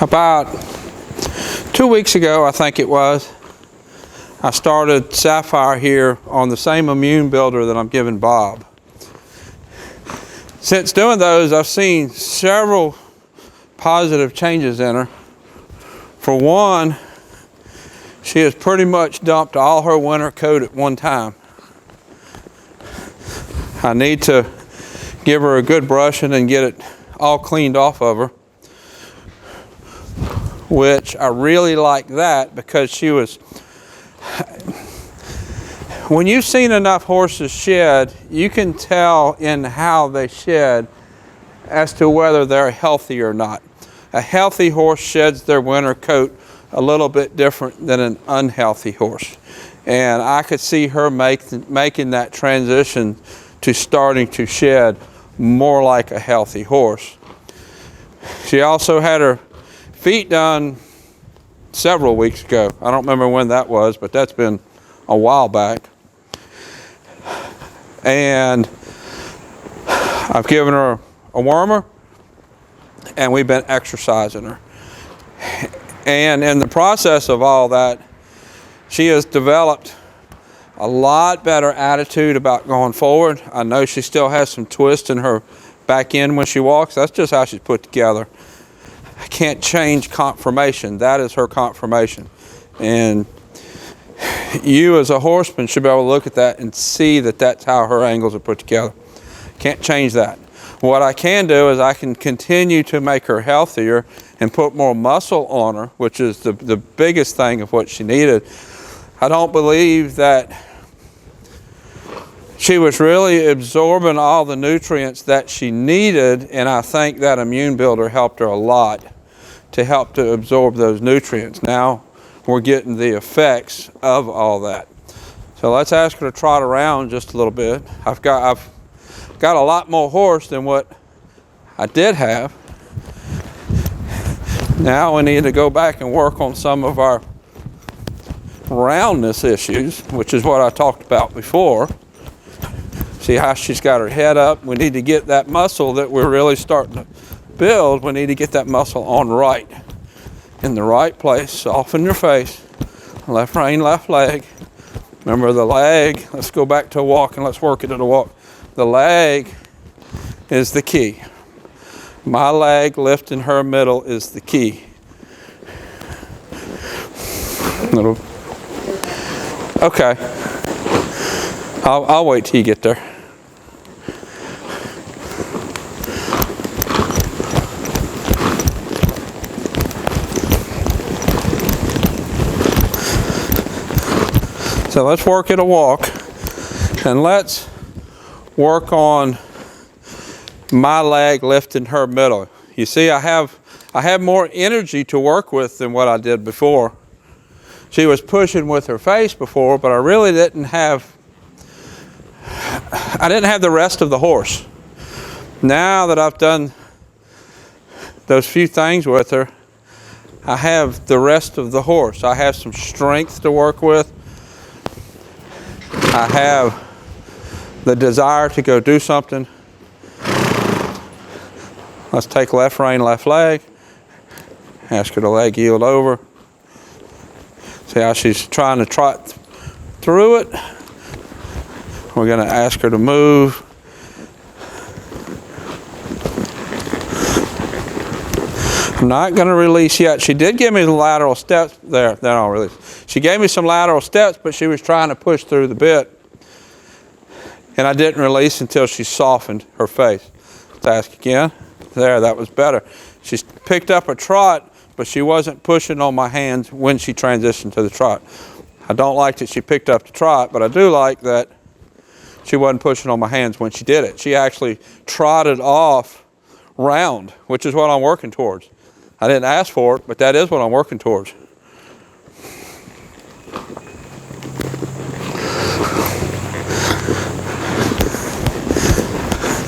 About 2 weeks ago, I think it was, I started Sapphire here on the same immune builder that I'm giving Bob. Since doing those, I've seen several positive changes in her. For one, she has pretty much dumped all her winter coat at one time. I need to give her a good brushing and get it all cleaned off of her, which I really like that because she was, when you've seen enough horses shed, you can tell in how they shed as to whether they're healthy or not. A healthy horse sheds their winter coat a little bit different than an unhealthy horse. And I could see her making that transition to starting to shed more like a healthy horse. She also had her feet done several weeks ago. I don't remember when that was, but that's been a while back. And I've given her a wormer, and we've been exercising her. And in the process of all that, she has developed a lot better attitude about going forward. I know she still has some twist in her back end when she walks. That's just how she's put together. I can't change conformation. That is her conformation. And you as a horseman should be able to look at that and see that that's how her angles are put together. Can't change that. What I can do is I can continue to make her healthier and put more muscle on her, which is the biggest thing of what she needed. I don't believe that she was really absorbing all the nutrients that she needed, and I think that immune builder helped her a lot to help to absorb those nutrients. Now we're getting the effects of all that. So let's ask her to trot around just a little bit. I've got a lot more horse than what I did have. Now we need to go back and work on some of our roundness issues, which is what I talked about before. See how she's got her head up. We need to get that muscle that we're really starting to build. We need to get that muscle on right, in the right place. Soften your face. Left rein, left leg. Remember the leg. Let's go back to a walk and let's work it at a walk. The leg is the key. My leg lifting her middle is the key. Okay. I'll wait till you get there. So let's work at a walk, and let's work on my leg lifting her middle. You see, I have more energy to work with than what I did before. She was pushing with her face before, but I really didn't have the rest of the horse. Now that I've done those few things with her, I have the rest of the horse. I have some strength to work with. I have the desire to go do something. Let's take left rein, left leg. Ask her to leg yield over. See how she's trying to trot through it. We're going to ask her to move. I'm not going to release yet. She did give me the lateral steps there. Then I'll release. She gave me some lateral steps, but she was trying to push through the bit. And I didn't release until she softened her face. Let's ask again. There, that was better. She picked up a trot, but she wasn't pushing on my hands when she transitioned to the trot. I don't like that she picked up the trot, but I do like that she wasn't pushing on my hands when she did it. She actually trotted off round, which is what I'm working towards. I didn't ask for it, but that is what I'm working towards.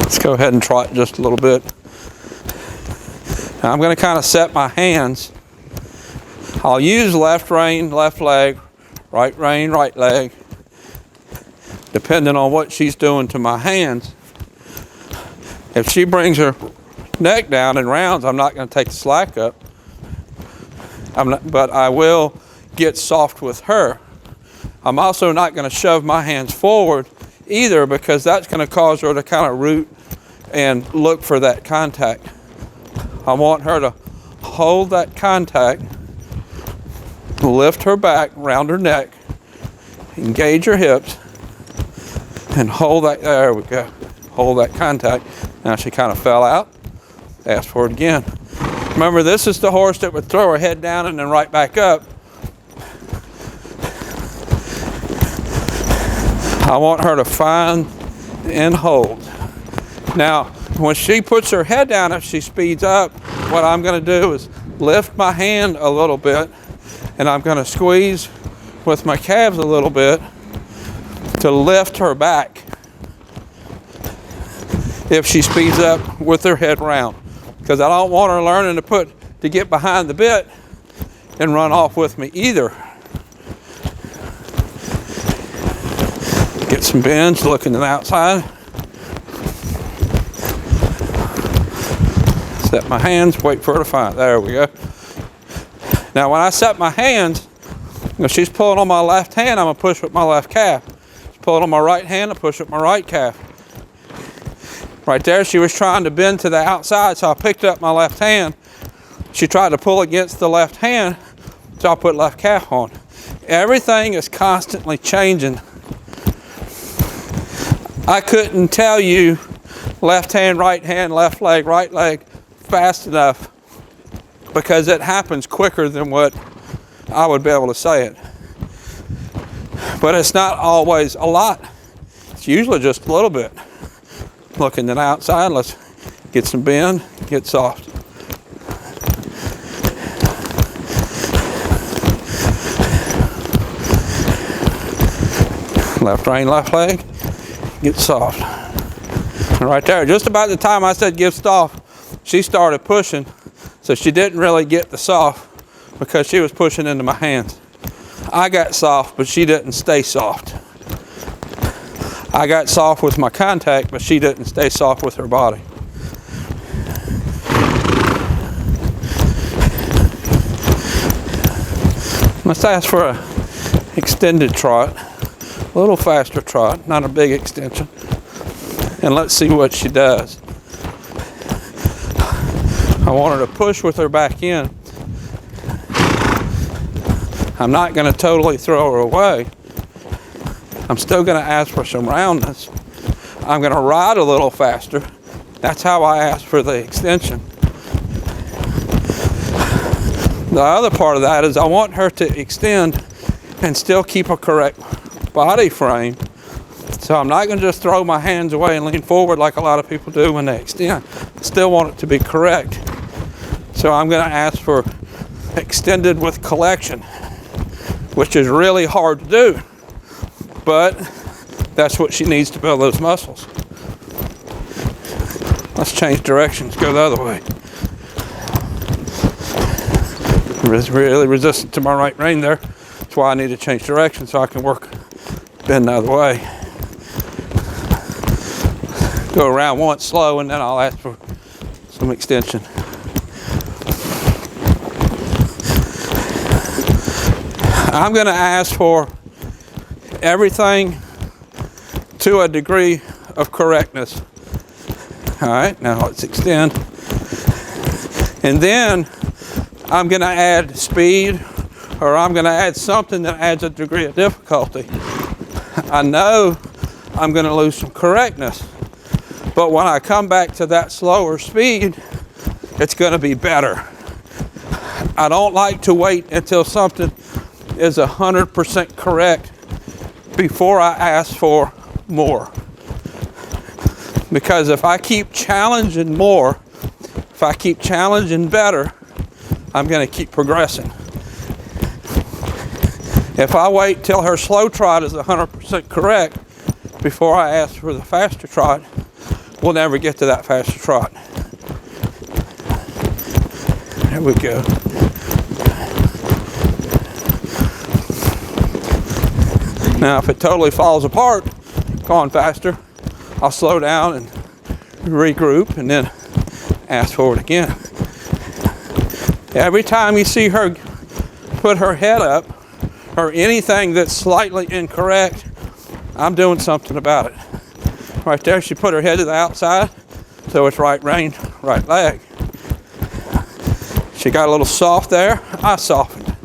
Let's go ahead and trot just a little bit. Now I'm going to kind of set my hands. I'll use left rein, left leg, right rein, right leg, depending on what she's doing to my hands. If she brings her neck down and rounds, I'm not going to take the slack up. But I will get soft with her. I'm also not going to shove my hands forward either, because that's going to cause her to kind of root and look for that contact. I want her to hold that contact, lift her back, round her neck, engage her hips, and hold that. There we go. Hold that contact. Now she kind of fell out. Ask for it again. Remember, this is the horse that would throw her head down and then right back up. I want her to find and hold. Now, when she puts her head down, if she speeds up, what I'm going to do is lift my hand a little bit, and I'm going to squeeze with my calves a little bit to lift her back if she speeds up with her head round, because I don't want her learning to get behind the bit and run off with me either. Get some bends, looking to the outside. Set my hands, wait for her to find. There we go. Now when I set my hands, if she's pulling on my left hand, I'm going to push with my left calf. She's pulling on my right hand, I push with my right calf. Right there, she was trying to bend to the outside, so I picked up my left hand. She tried to pull against the left hand, so I put left calf on. Everything is constantly changing. I couldn't tell you left hand, left leg, right leg fast enough, because it happens quicker than what I would be able to say it. But it's not always a lot. It's usually just a little bit. Looking to the outside, let's get some bend, get soft. Left rein, left leg, get soft. And right there, just about the time I said give soft, she started pushing, so she didn't really get the soft because she was pushing into my hands. I got soft, but she didn't stay soft. I got soft with my contact, but she didn't stay soft with her body. Let's ask for an extended trot, a little faster trot, not a big extension. And let's see what she does. I want her to push with her back in. I'm not going to totally throw her away. I'm still going to ask for some roundness. I'm going to ride a little faster. That's how I ask for the extension. The other part of that is I want her to extend and still keep a correct body frame. So I'm not going to just throw my hands away and lean forward like a lot of people do when they extend. I still want it to be correct. So I'm going to ask for extended with collection, which is really hard to do. But that's what she needs to build those muscles. Let's change directions, go the other way. Really resistant to my right rein there. That's why I need to change direction so I can bend the other way. Go around once slow, and then I'll ask for some extension. I'm going to ask for everything to a degree of correctness. All right, now let's extend. And then I'm going to add speed, or I'm going to add something that adds a degree of difficulty. I know I'm going to lose some correctness, but when I come back to that slower speed, it's going to be better. I don't like to wait until something is 100% correct before I ask for more. Because if I keep challenging more, if I keep challenging better, I'm going to keep progressing. If I wait till her slow trot is 100% correct before I ask for the faster trot, we'll never get to that faster trot. There we go. Now, if it totally falls apart, going faster, I'll slow down and regroup and then ask for it again. Every time you see her put her head up or anything that's slightly incorrect, I'm doing something about it. Right there, she put her head to the outside, so it's right rein, right leg. She got a little soft there, I softened.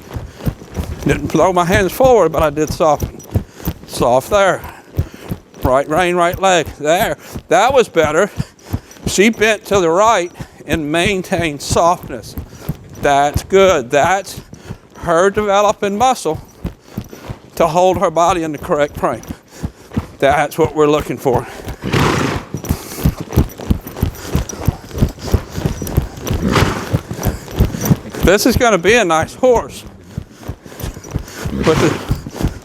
Didn't throw my hands forward, but I did soften. Soft there. Right rein, right leg. There. That was better. She bent to the right and maintained softness. That's good. That's her developing muscle to hold her body in the correct frame. That's what we're looking for. This is going to be a nice horse. But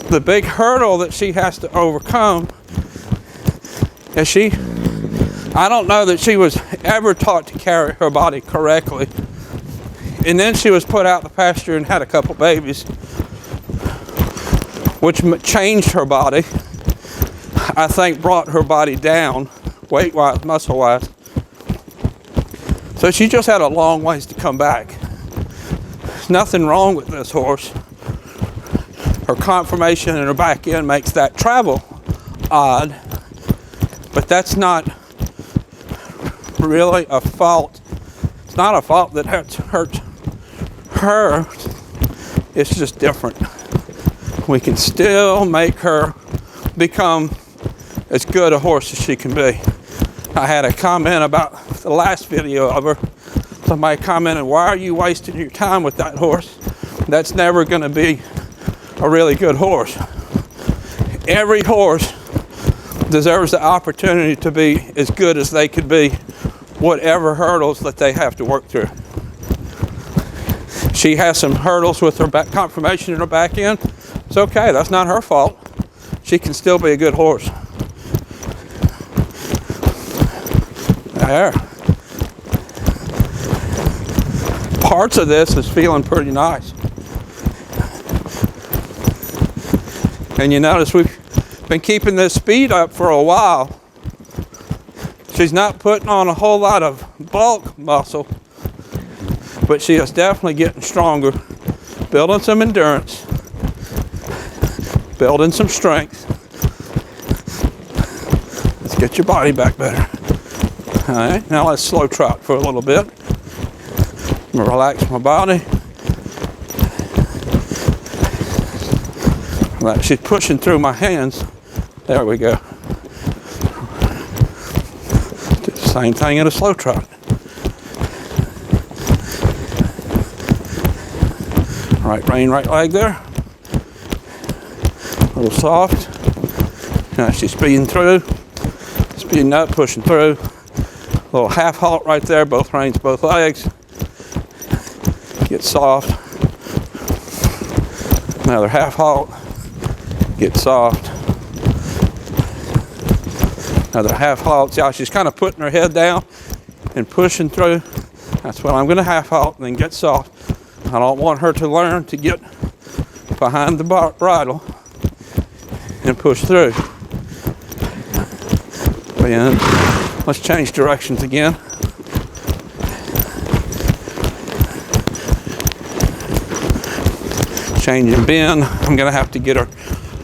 the big hurdle that she has to overcome is I don't know that she was ever taught to carry her body correctly. And then she was put out the pasture and had a couple babies, which changed her body. I think brought her body down, weight-wise, muscle-wise. So she just had a long ways to come back. There's nothing wrong with this horse. Her conformation in her back end makes that travel odd, but that's not really a fault. It's not a fault that hurts her. It's just different. We can still make her become as good a horse as she can be. I had a comment about the last video of her. Somebody commented, "Why are you wasting your time with that horse? That's never going to be a really good horse." Every horse deserves the opportunity to be as good as they could be, whatever hurdles that they have to work through. She has some hurdles with her back conformation in her back end. It's okay, that's not her fault. She can still be a good horse. There. Parts of this is feeling pretty nice. And you notice we've been keeping this speed up for a while. She's not putting on a whole lot of bulk muscle, but she is definitely getting stronger, building some endurance, building some strength. Let's get your body back better. All right, now let's slow trot for a little bit. I'm gonna relax my body. She's pushing through my hands. There we go. Do the same thing in a slow trot. Right rein, right leg there. A little soft. Now she's speeding through. Speeding up, pushing through. A little half halt right there, both reins, both legs. Get soft. Another half halt. Get soft. Another half halt. See how she's kind of putting her head down and pushing through. That's what I'm going to half halt and then get soft. I don't want her to learn to get behind the bridle and push through. And let's change directions again. Change and bend. I'm going to have to get her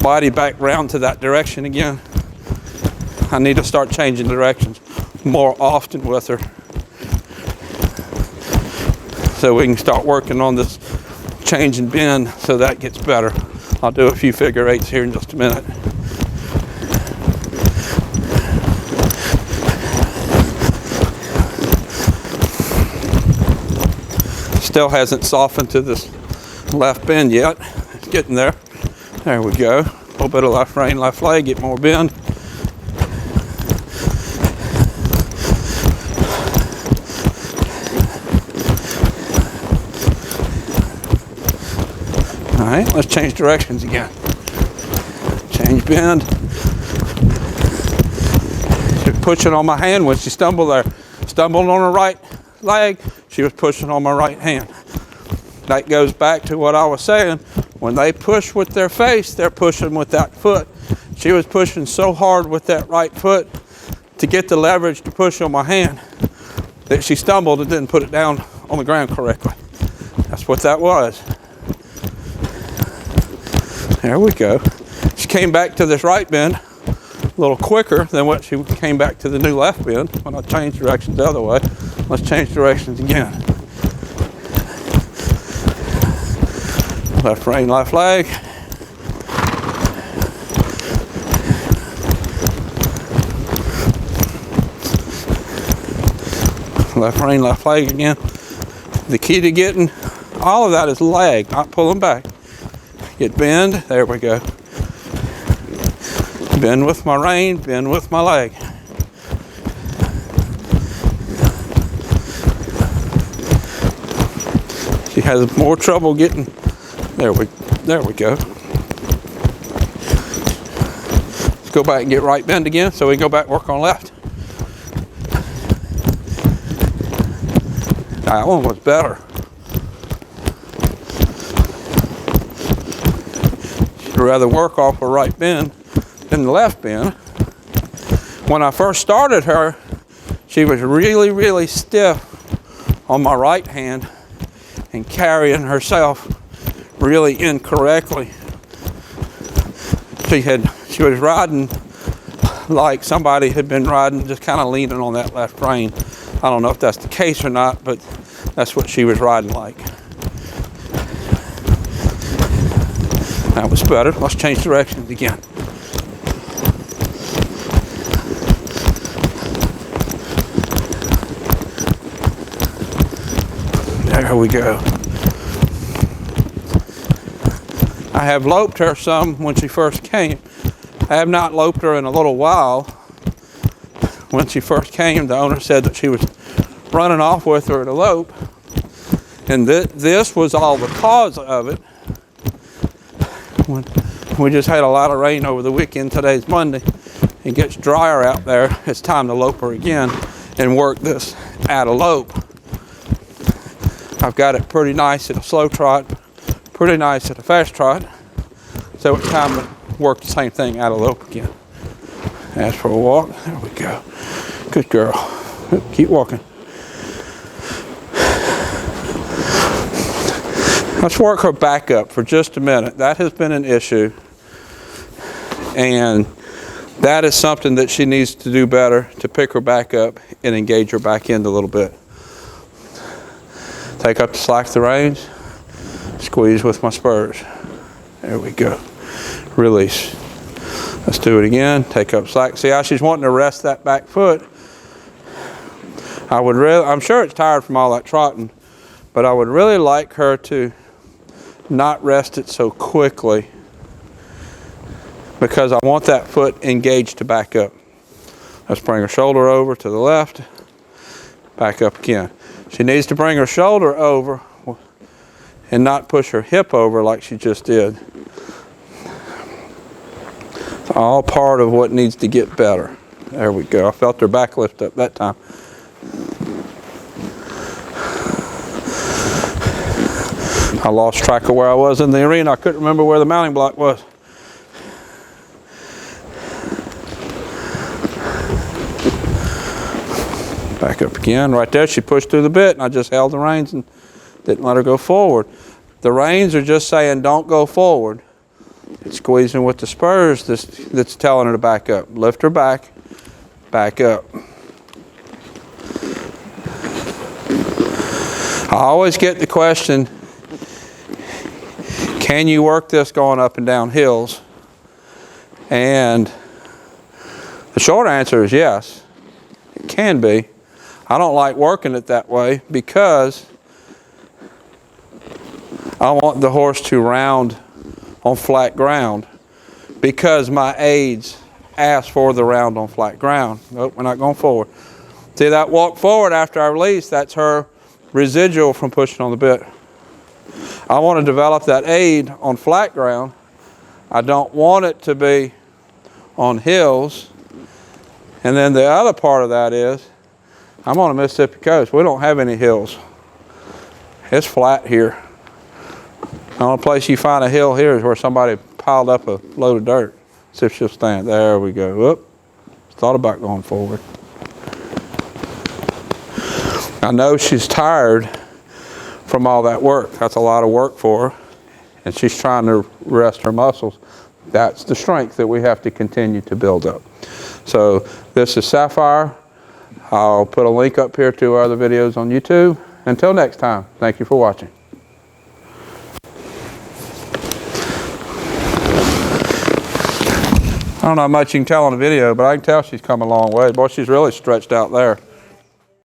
body back round to that direction again. I need to start changing directions more often with her so we can start working on this change and bend so that gets better. I'll do a few figure eights here in just a minute. Still hasn't softened to this left bend yet. It's getting there. There we go. A little bit of left rein, left leg, get more bend. All right, let's change directions again. Change bend. She's pushing on my hand when she stumbled there. Stumbled on her right leg, she was pushing on my right hand. That goes back to what I was saying. When they push with their face, they're pushing with that foot. She was pushing so hard with that right foot to get the leverage to push on my hand that she stumbled and didn't put it down on the ground correctly. That's what that was. There we go. She came back to this right bend a little quicker than what she came back to the new left bend when I changed directions the other way. Let's change directions again. Left rein, left leg. Left rein, left leg again. The key to getting all of that is leg, not pulling back. Get bend, there we go. Bend with my rein, bend with my leg. She has more trouble getting, there we go. Let's go back and get right bend again so we can go back and work on left. That one was better. She'd rather work off a right bend than the left bend. When I first started her, she was really, really stiff on my right hand and carrying herself really incorrectly. She was riding like somebody had been riding, just kind of leaning on that left rein. I don't know if that's the case or not, but that's what she was riding like. That was better. Let's change directions again. There we go. I have loped her some when she first came. I have not loped her in a little while. When she first came, the owner said that she was running off with her at a lope. And this was all the cause of it. When we just had a lot of rain over the weekend, today's Monday, it gets drier out there, it's time to lope her again and work this at a lope. I've got it pretty nice at a slow trot, pretty nice at a fast trot, so it's time to work the same thing at a lope again. As for a walk, there we go. Good girl. Keep walking. Let's work her back up for just a minute. That has been an issue, and that is something that she needs to do better, to pick her back up and engage her back end a little bit. Take up the slack the reins, squeeze with my spurs. There we go. Release. Let's do it again. Take up slack. See how she's wanting to rest that back foot. I'm sure it's tired from all that trotting, but I would really like her to not rest it so quickly, because I want that foot engaged to back up. Let's bring her shoulder over to the left, back up again. She needs to bring her shoulder over and not push her hip over like she just did. It's all part of what needs to get better. There we go. I felt her back lift up that time. I lost track of where I was in the arena. I couldn't remember where the mounting block was. Back up again. Right there, she pushed through the bit, and I just held the reins and didn't let her go forward. The reins are just saying, don't go forward. It's squeezing with the spurs that's telling her to back up. Lift her back, back up. I always get the question, can you work this going up and down hills? And the short answer is yes, it can be. I don't like working it that way because I want the horse to round on flat ground, because my aids ask for the round on flat ground. Nope, we're not going forward. See that walk forward after I release, that's her residual from pushing on the bit. I want to develop that aid on flat ground. I don't want it to be on hills. And then the other part of that is, I'm on the Mississippi coast. We don't have any hills. It's flat here. The only place you find a hill here is where somebody piled up a load of dirt. See if she'll stand. There we go. Whoop. Thought about going forward. I know she's tired from all that work. That's a lot of work for her. and she's trying to rest her muscles, that's the strength that we have to continue to build up. So this is Sapphire. I'll put a link up here to our other videos on YouTube. Until next time, thank you for watching. I don't know how much you can tell on the video, but I can tell she's come a long way. Boy, she's really stretched out there.